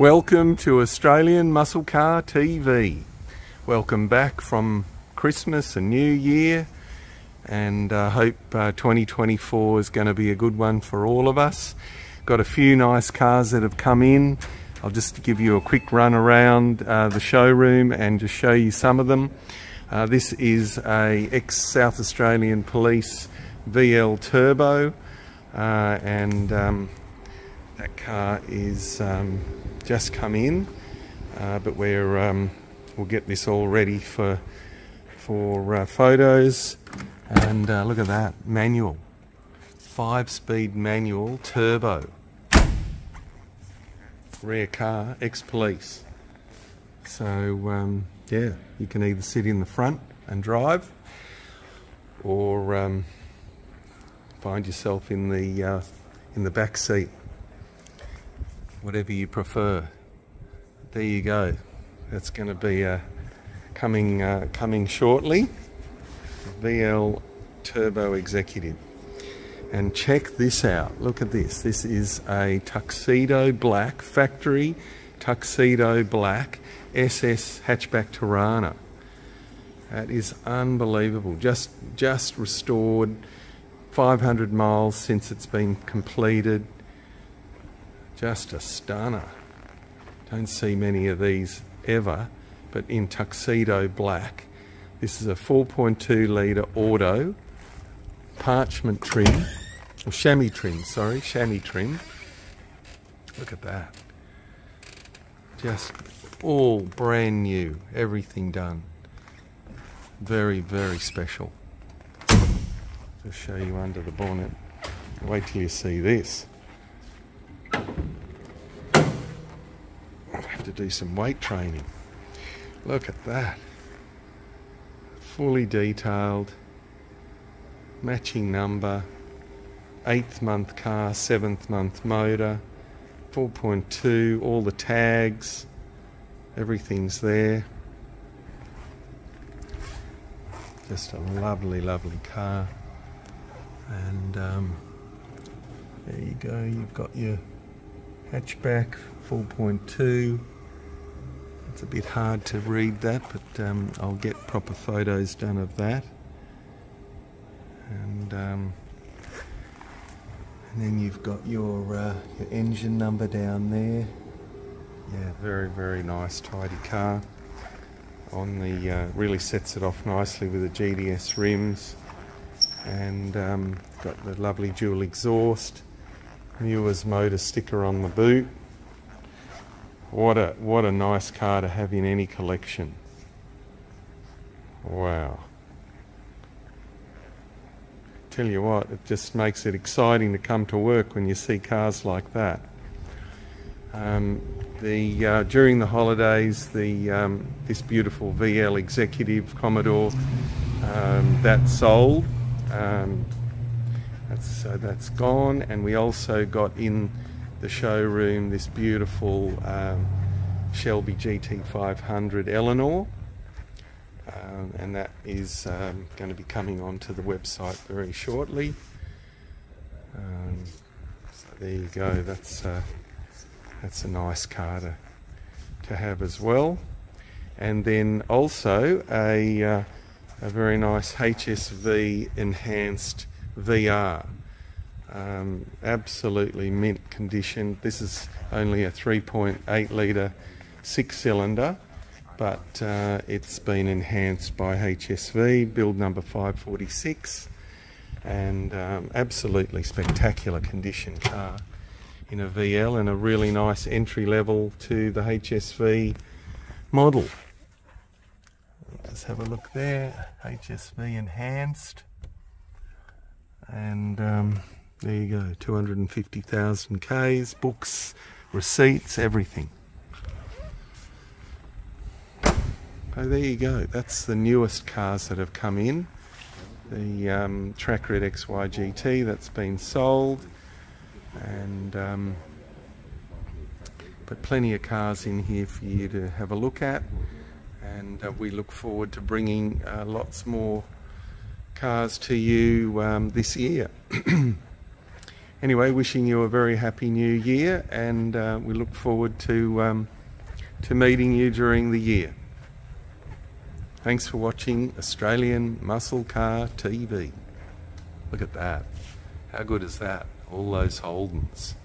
Welcome to Australian Muscle Car TV. Welcome back from Christmas and New Year, and I hope 2024 is going to be a good one for all of us. Got a few nice cars that have come in. I'll just give you a quick run around the showroom and just show you some of them. This is a ex-South Australian Police VL Turbo, and that car is just come in, but we'll get this all ready for photos. And look at that, manual, 5-speed manual turbo, rare car, ex-police. So yeah, you can either sit in the front and drive, or find yourself in the back seat, whatever you prefer. There you go. That's going to be coming shortly. VL Turbo Executive. And check this out. Look at this. This is a Tuxedo Black, factory Tuxedo Black SS hatchback Torana. That is unbelievable. Just restored. 500 miles since it's been completed. Just a stunner. Don't see many of these ever, but in Tuxedo Black. This is a 4.2 litre auto, parchment trim, or chamois trim, sorry, chamois trim. Look at that. Just all brand new, everything done. Very, very special. Just show you under the bonnet. Wait till you see this. I'll have to do some weight training. Look at that. Fully detailed, matching number, 8th month car, 7th month motor, 4.2, all the tags, everything's there. Just a lovely, lovely car. And there you go, you've got your hatchback, 4.2. It's a bit hard to read that, but I'll get proper photos done of that. And then you've got your engine number down there. Yeah, very, very nice, tidy car. On the really sets it off nicely with the GDS rims. And got the lovely dual exhaust, Muir's motor sticker on the boot. What a nice car to have in any collection. Wow. Tell you what, it just makes it exciting to come to work when you see cars like that. During the holidays, this beautiful VL Executive Commodore that sold. That's gone, and we also got in the showroom this beautiful Shelby GT500 Eleanor, and that is going to be coming onto the website very shortly. So there you go. That's a nice car to have as well. And then also a very nice HSV enhanced VR. Absolutely mint condition. This is only a 3.8 litre 6-cylinder, but it's been enhanced by HSV, build number 546, and absolutely spectacular condition car in a VL, and a really nice entry level to the HSV model. Let's have a look there, HSV enhanced, and there you go, 250,000 Ks, books, receipts, everything. So there you go, that's the newest cars that have come in. The Track Red XY GT that's been sold, and but plenty of cars in here for you to have a look at, and we look forward to bringing lots more cars to you this year. Anyway, wishing you a very happy new year, and we look forward to meeting you during the year. Thanks for watching Australian Muscle Car TV. Look at that. How good is that? All those Holdens.